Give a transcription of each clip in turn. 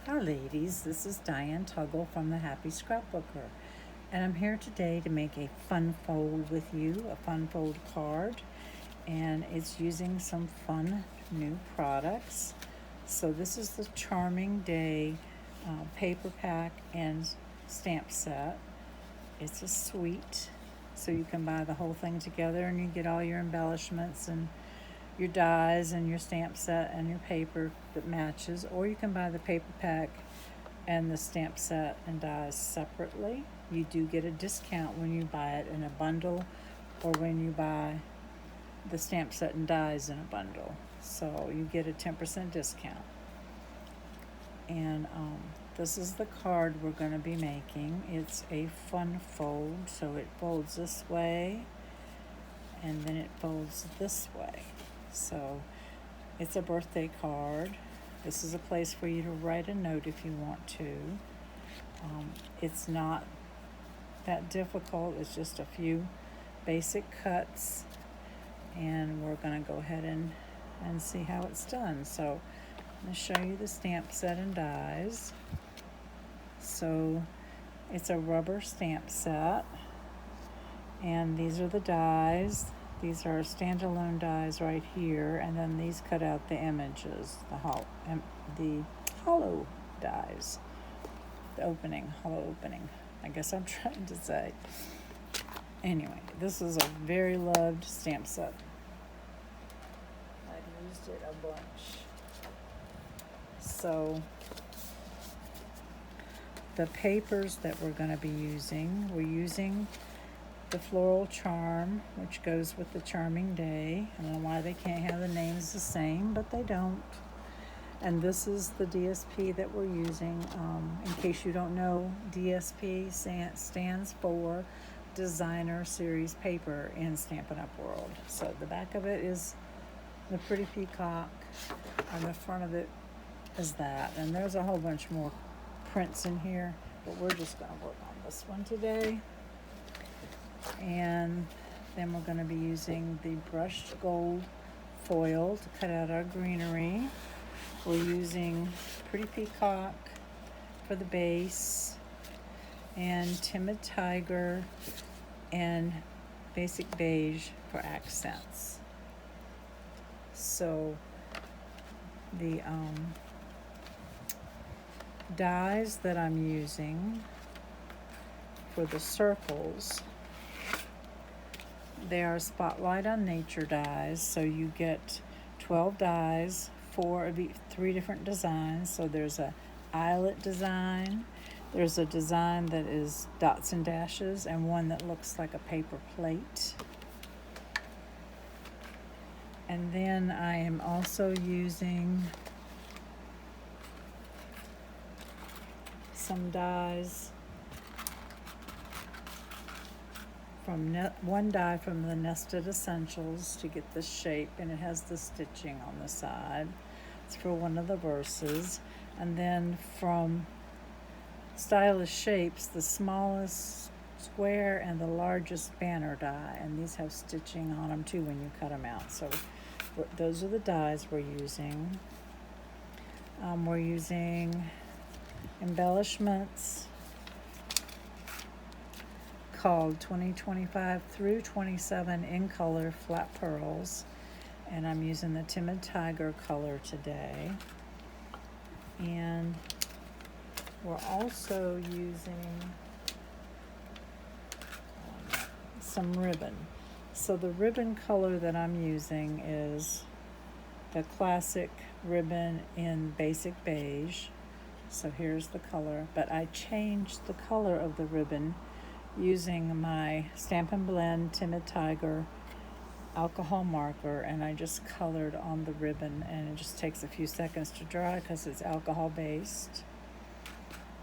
Hi ladies, this is Diane Tuggle from the Happy Scrapbooker, and I'm here today to make a fun fold with you, a fun fold card, and it's using some fun new products. So this is the Charming Day paper pack and stamp set. It's a suite, so you can buy the whole thing together and you get all your embellishments and your dies and your stamp set and your paper that matches, or you can buy the paper pack and the stamp set and dies separately. You do get a discount when you buy it in a bundle or when you buy the stamp set and dies in a bundle. So you get a 10% discount. And this is the card we're going to be making. It's a fun fold, so it folds this way and then it folds this way. So it's a birthday card. This is a place for you to write a note if you want to. It's not that difficult. It's just a few basic cuts, and we're going to go ahead and see how it's done. So I'm going to show you the stamp set and dies. So it's a rubber stamp set, and these are the dies. These are standalone dies right here, and then these cut out the images, the hollow dies, the hollow opening, I guess I'm trying to say. Anyway, this is a very loved stamp set. I've used it a bunch. So the papers that we're going to be using, we're using the Floral Charm, which goes with the Charming Day. I don't know why they can't have the names the same, but they don't. And this is the DSP that we're using. In case you don't know, DSP stands for Designer Series Paper in Stampin' Up! World. So the back of it is the pretty peacock, and the front of it is that. And there's a whole bunch more prints in here, but we're just going to work on this one today. And then we're going to be using the brushed gold foil to cut out our greenery. We're using Pretty Peacock for the base, and Timid Tiger and Basic Beige for accents. So the dies that I'm using for the circles, they are Spotlight on Nature dies, so you get 12 dies, 3 different designs. So there's a eyelet design, there's a design that is dots and dashes, and one that looks like a paper plate. And then I am also using some dies from one die from the Nested Essentials to get this shape, and it has the stitching on the side. It's for one of the verses. And then from Stylish Shapes, the smallest square and the largest banner die, and these have stitching on them too when you cut them out. So those are the dies we're using. We're using embellishments called 2025 through 27 in color flat pearls, and I'm using the Timid Tiger color today. And we're also using some ribbon. So the ribbon color that I'm using is the classic ribbon in Basic Beige. So here's the color, but I changed the color of the ribbon using my Stampin' Blend Timid Tiger alcohol marker, and I just colored on the ribbon, and it just takes a few seconds to dry because it's alcohol based.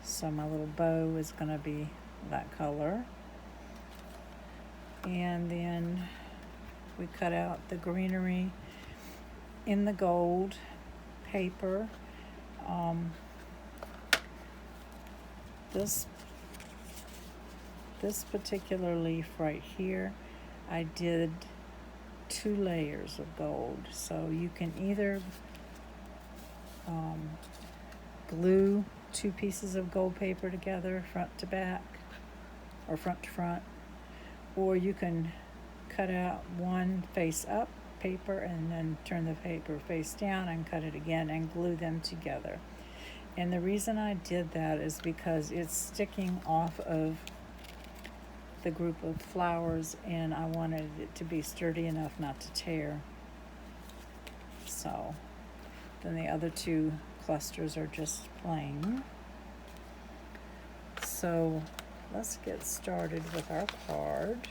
So my little bow is going to be that color. And then we cut out the greenery in the gold paper. This particular leaf right here, I did 2 layers of gold. So you can either glue two pieces of gold paper together, front to back, or front to front, or you can cut out one face up paper and then turn the paper face down and cut it again and glue them together. And the reason I did that is because it's sticking off of the group of flowers and I wanted it to be sturdy enough not to tear. So then the other two clusters are just plain. So let's get started with our card.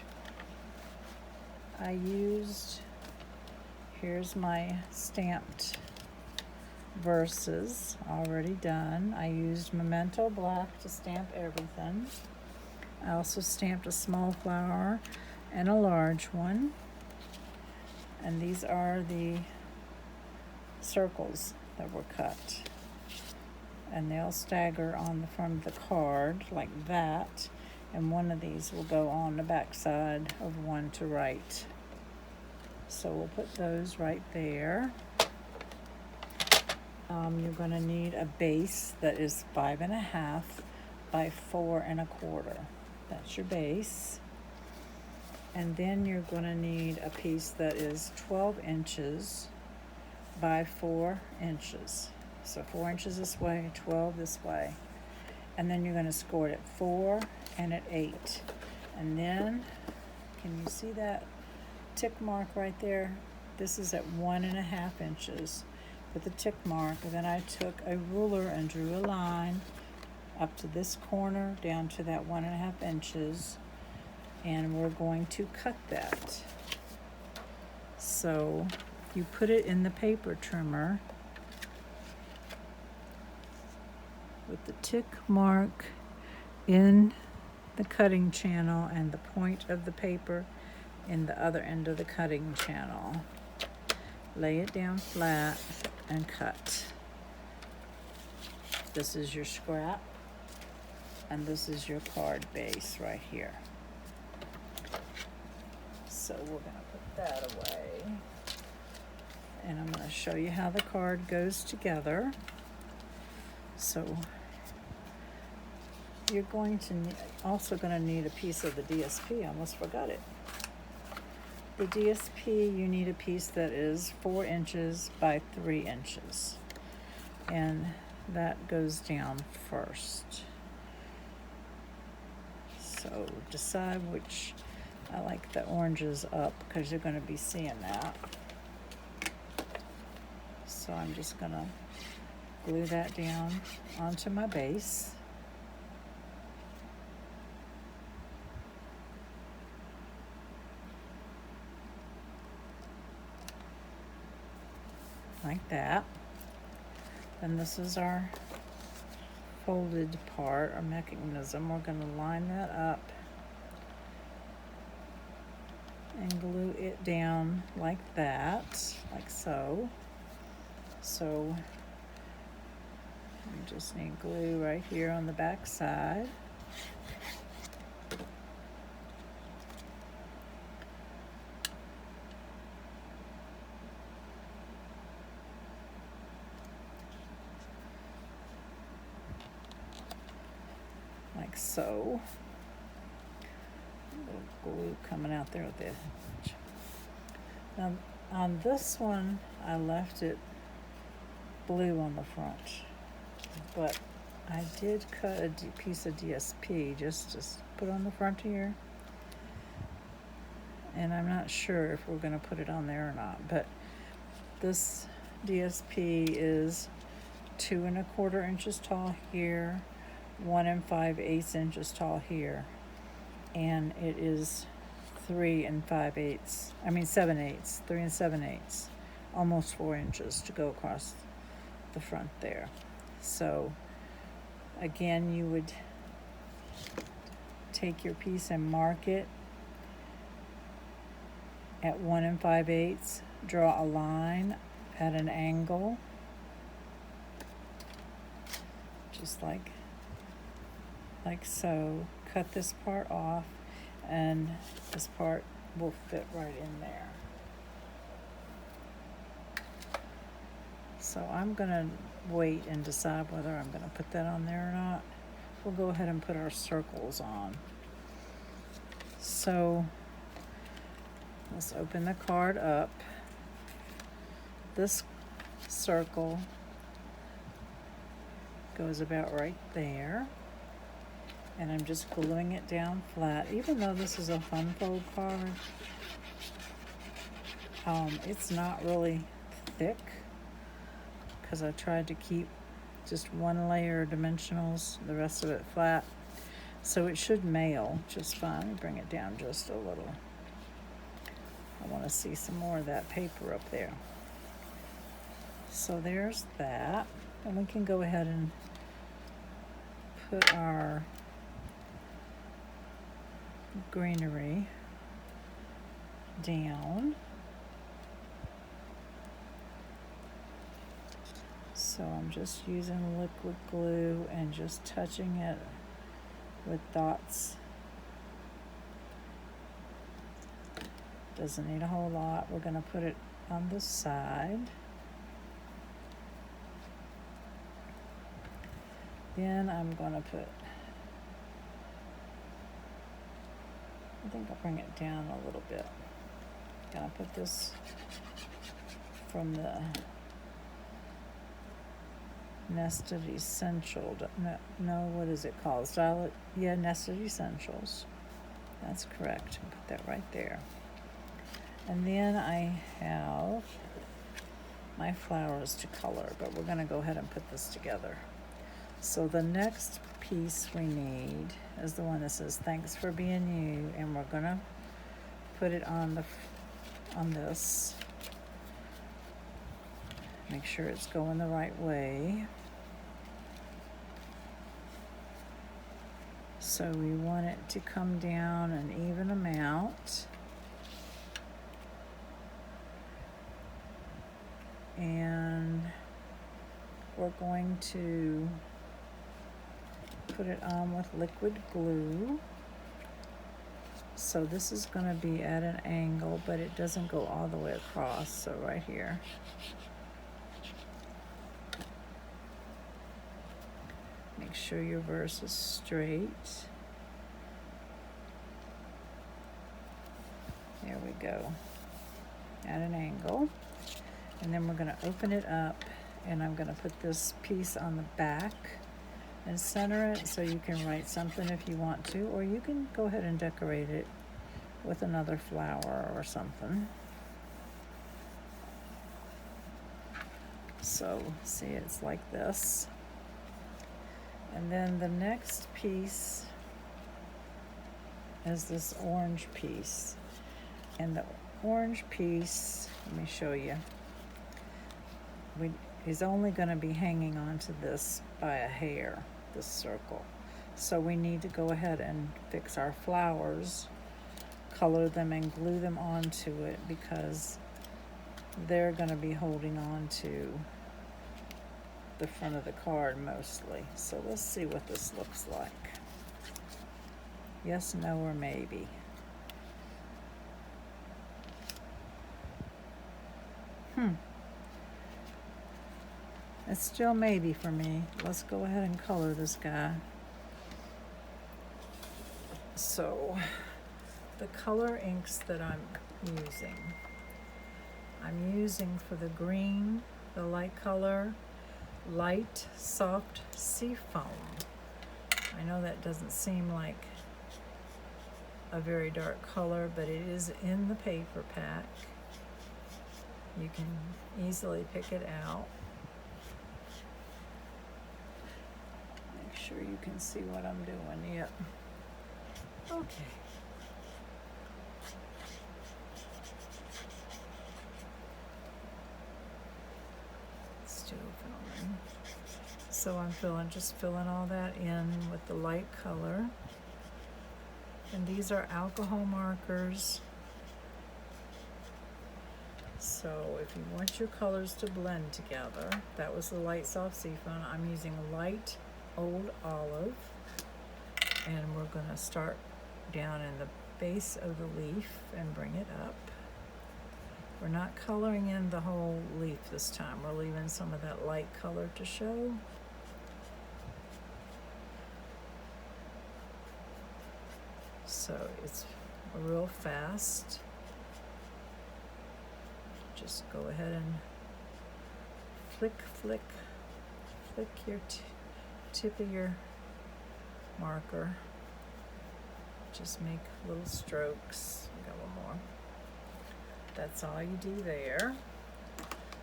Here's my stamped verses already done. I used Memento Black to stamp everything. I also stamped a small flower and a large one. And these are the circles that were cut. And they'll stagger on the front of the card like that. And one of these will go on the back side of one to right. So we'll put those right there. You're going to need a base that is 5.5 by 4 1/4. That's your base. And then you're going to need a piece that is 12 inches by 4 inches. So 4 inches this way, 12 this way. And then you're going to score it at 4 and at 8. And then, can you see that tick mark right there? This is at 1.5 inches with the tick mark. And then I took a ruler and drew a line up to this corner down to that 1.5 inches. And we're going to cut that. So you put it in the paper trimmer with the tick mark in the cutting channel and the point of the paper in the other end of the cutting channel. Lay it down flat and cut. This is your scrap and this is your card base right here. So we're going to put that away. And I'm going to show you how the card goes together. So you're going to also going to need a piece of the DSP. I almost forgot it. The DSP, you need a piece that is 4 inches by 3 inches. And that goes down first. So decide which. I like the oranges up because you're going to be seeing that. So I'm just going to glue that down onto my base. Like that. Then this is our folded part, our mechanism. We're going to line that up and glue it down like that, like so. So you just need glue right here on the back side. Like so. Glue coming out there with the edge. Now on this one I left it blue on the front, but I did cut a piece of DSP just to put on the front here, and I'm not sure if we're going to put it on there or not, but this DSP is 2 1/4 inches tall here, 1 5/8 inches tall here, and it is 3 7/8, 3 7/8, almost 4 inches to go across the front there. So again, you would take your piece and mark it at 1 5/8, draw a line at an angle, just like so. Cut this part off, and this part will fit right in there. So I'm gonna wait and decide whether I'm gonna put that on there or not. We'll go ahead and put our circles on. So let's open the card up. This circle goes about right there. And I'm just gluing it down flat. Even though this is a fun fold card, it's not really thick because I tried to keep just one layer of dimensionals, the rest of it flat. So it should mail just fine. Let me bring it down just a little. I want to see some more of that paper up there. So there's that. And we can go ahead and put our greenery down. So I'm just using liquid glue and just touching it with dots. Doesn't need a whole lot. We're going to put it on the side. Then I'm going to put, I think I'll bring it down a little bit. Gonna put this from the Nested Essential, no, what is it called? Yeah, Nested Essentials. That's correct. Put that right there. And then I have my flowers to color, but we're gonna go ahead and put this together. So the next piece we need is the one that says "Thanks for being you," and we're gonna put it on this. Make sure it's going the right way. So we want it to come down an even amount. And we're going to put it on with liquid glue. So this is going to be at an angle, but it doesn't go all the way across. So right here. Make sure your verse is straight. There we go. At an angle. And then we're going to open it up, and I'm going to put this piece on the back and center it so you can write something if you want to, or you can go ahead and decorate it with another flower or something. So see, it's like this. And then the next piece is this orange piece. And the orange piece, let me show you. He's only going to be hanging on to this by a hair, this circle. So we need to go ahead and fix our flowers, color them and glue them onto it because they're going to be holding on to the front of the card mostly. So let's see what this looks like. Yes, no, or maybe. It's still maybe for me. Let's go ahead and color this guy. So the color inks that I'm using for the green, the light color, light soft sea foam. I know that doesn't seem like a very dark color, but it is in the paper pack. You can easily pick it out. Make sure you can see what I'm doing. Yep. Okay. Still filling. So I'm just filling all that in with the light color. And these are alcohol markers. So if you want your colors to blend together, that was the light soft seafoam. I'm using a light old olive. And we're going to start down in the base of the leaf and bring it up. We're not coloring in the whole leaf this time. We're leaving some of that light color to show. So it's real fast. Just go ahead and flick your tip of your marker. Just make little strokes. We got one more. That's all you do there.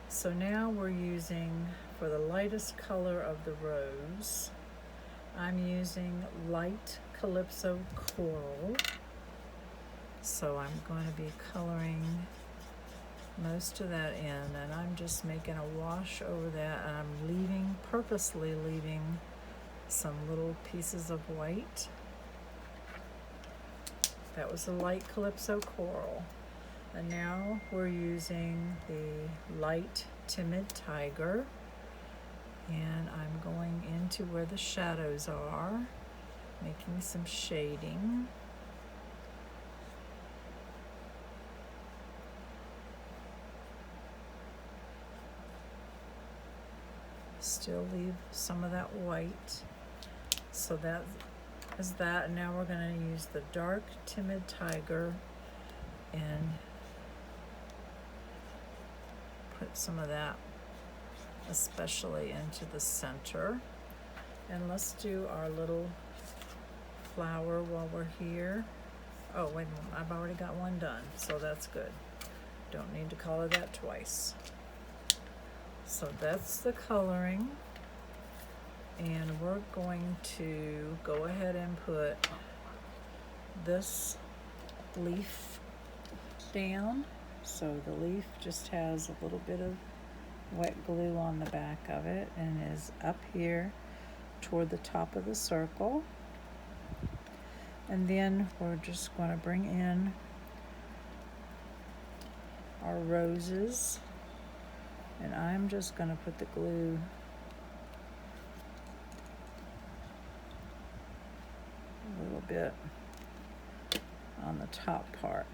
So now we're using, for the lightest color of the rose, I'm using light Calypso Coral. So I'm going to be coloring most of that in, and I'm just making a wash over that, and I'm purposely leaving some little pieces of white. That was the light Calypso Coral. And now we're using the light Timid Tiger, and I'm going into where the shadows are, making some shading. Still leave some of that white. So that is that. And now we're going to use the dark Timid Tiger and put some of that especially into the center. And let's do our little flower while we're here. Oh, wait a minute, I've already got one done, so that's good. Don't need to color that twice. So that's the coloring. And we're going to go ahead and put this leaf down. So the leaf just has a little bit of wet glue on the back of it and is up here toward the top of the circle. And then we're just going to bring in our roses, and I'm just going to put the glue a little bit on the top part.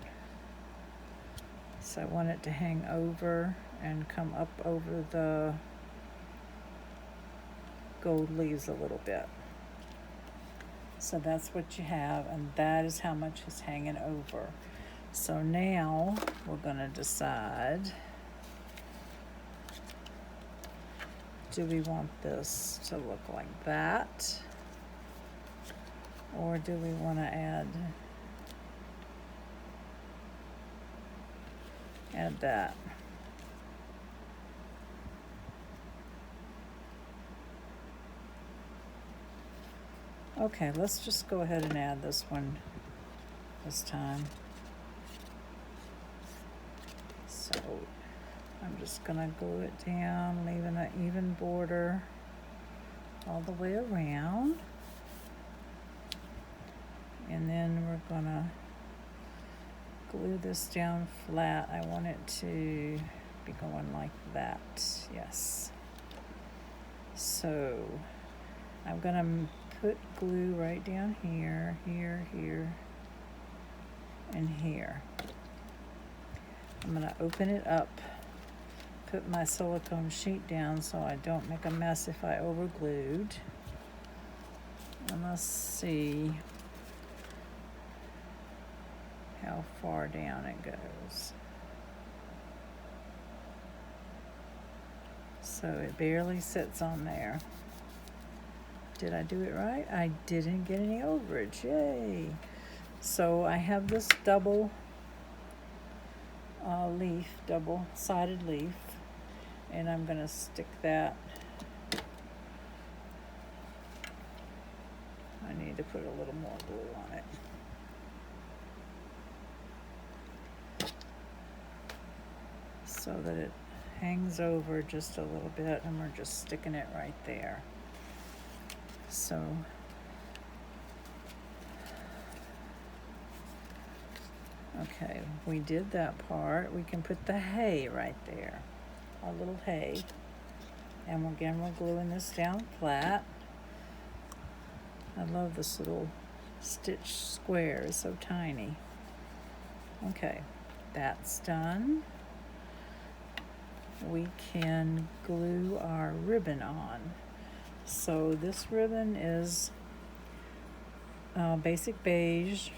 So I want it to hang over and come up over the gold leaves a little bit. So that's what you have, and that is how much is hanging over. So now we're going to decide, do we want this to look like that, or do we want to add that? Okay, let's just go ahead and add this one this time. So I'm just gonna glue it down, leaving an even border all the way around. And then we're gonna glue this down flat. I want it to be going like that, yes. So I'm gonna put glue right down here, here, and here. I'm gonna open it up, put my silicone sheet down so I don't make a mess if I overglued. And let's see how far down it goes. So it barely sits on there. Did I do it right? I didn't get any overage, yay. So I have this double leaf, double-sided leaf, and I'm gonna stick that. I need to put a little more glue on it so that it hangs over just a little bit, and we're just sticking it right there. So okay, we did that part. We can put the hay right there, our little hay. And again, we're gluing this down flat. I love this little stitch square, it's so tiny. Okay, that's done. we can glue our ribbon on. So this ribbon is basic beige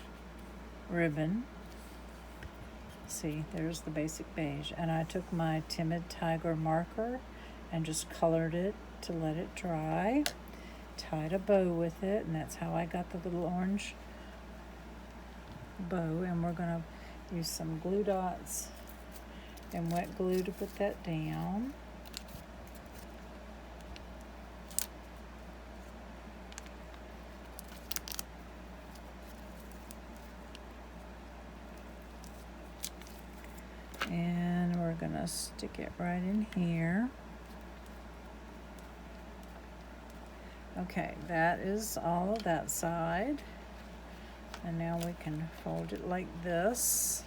ribbon. See, there's the basic beige. And I took my Timid Tiger marker and just colored it to let it dry. Tied a bow with it, and that's how I got the little orange bow. And we're gonna use some glue dots and wet glue to put that down. And we're gonna stick it right in here. Okay, that is all of that side. And now we can fold it like this.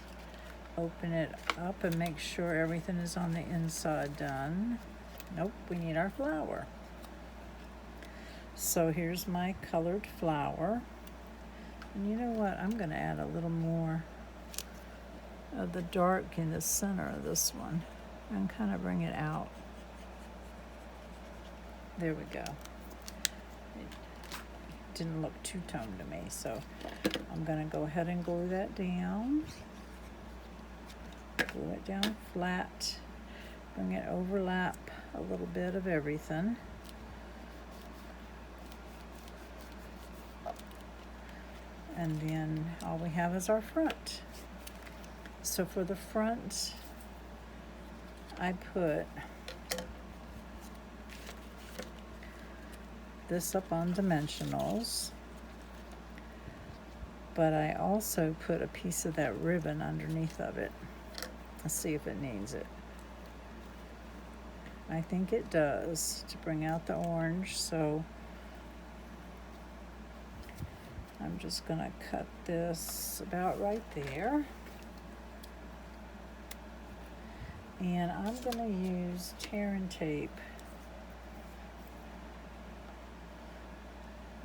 Open it up and make sure everything is on the inside done. Nope, we need our flower. So here's my colored flower. And you know what? I'm gonna add a little more of the dark in the center of this one and kind of bring it out. There we go. Didn't look two-toned to me, so I'm gonna go ahead and glue that down. Glue it down flat. Bring it overlap a little bit of everything. And then all we have is our front. So for the front, I put this up on dimensionals, but I also put a piece of that ribbon underneath of it. Let's see if it needs it. I think it does, to bring out the orange. So I'm just gonna cut this about right there. And I'm gonna use tear and tape.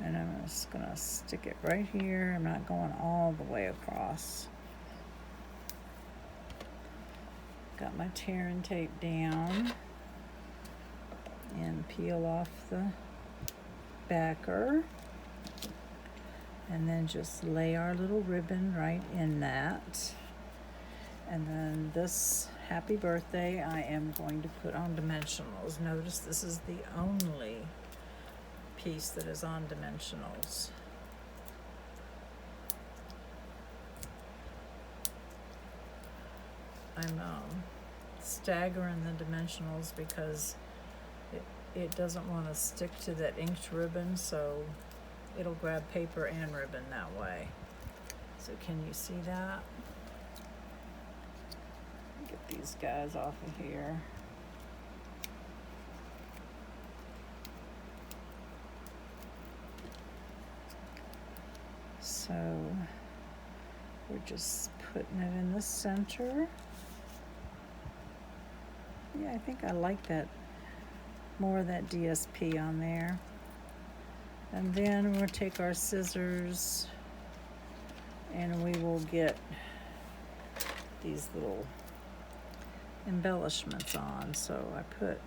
And I'm just gonna stick it right here. I'm not going all the way across. Got my tear and tape down. And peel off the backer. And then just lay our little ribbon right in that. And then this happy birthday I am going to put on dimensionals. Notice this is the only piece that is on dimensionals. I'm staggering the dimensionals because it doesn't want to stick to that inked ribbon, so it'll grab paper and ribbon that way. So can you see that? Get these guys off of here. So we're just putting it in the center. Yeah, I think I like that, more of that DSP on there. And then we'll take our scissors and we will get these little embellishments on. So I put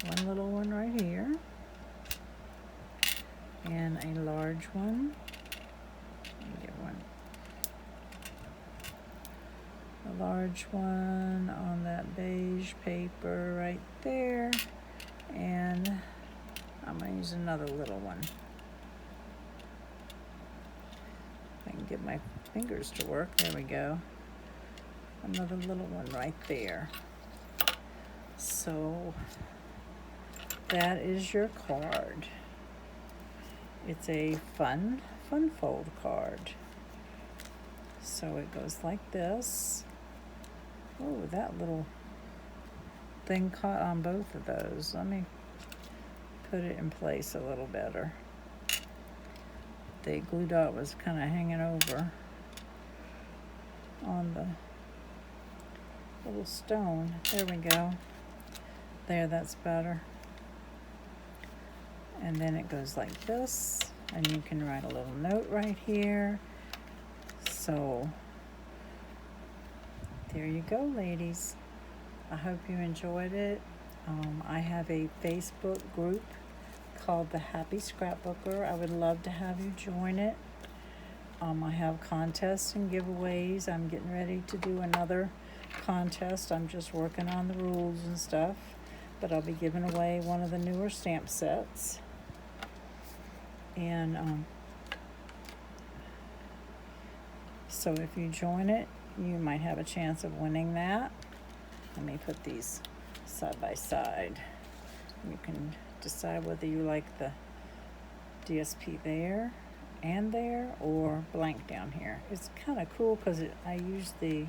one little one right here and a large one. Let me get one. A large one on that beige paper right there. And I'm going to use another little one. If I can get my fingers to work. There we go. Another little one right there. So that is your card. It's a fun fold card. So it goes like this. Oh, that little thing caught on both of those. Let me put it in place a little better. The glue dot was kind of hanging over on the little stone. There we go. There, that's better. And then it goes like this, and you can write a little note right here. So there you go, ladies. I hope you enjoyed it. I have a Facebook group called the Happy Scrapbooker. I would love to have you join it. I have contests and giveaways. I'm getting ready to do another contest. I'm just working on the rules and stuff, but I'll be giving away one of the newer stamp sets. And so if you join it, you might have a chance of winning that. Let me put these side by side. You can decide whether you like the DSP there and there or blank down here. It's kind of cool because I use the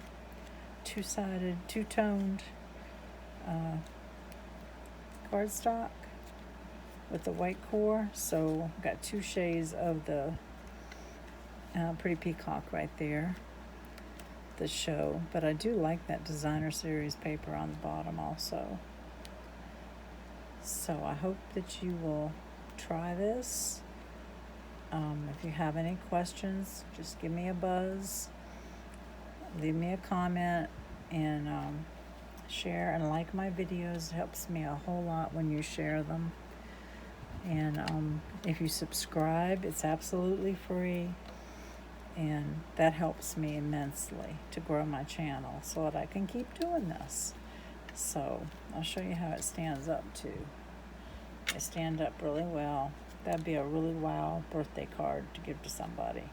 two-sided, two-toned cardstock with the white core. So I've got two shades of the Pretty Peacock right there, the show. But I do like that designer series paper on the bottom also. So I hope that you will try this. If you have any questions, just give me a buzz, leave me a comment, and share and like my videos. It helps me a whole lot when you share them. And if you subscribe, it's absolutely free, and that helps me immensely to grow my channel so that I can keep doing this. So I'll show you how it stands up too. They stand up really well. That'd be a really wow birthday card to give to somebody.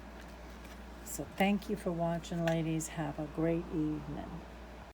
So thank you for watching, ladies. Have a great evening.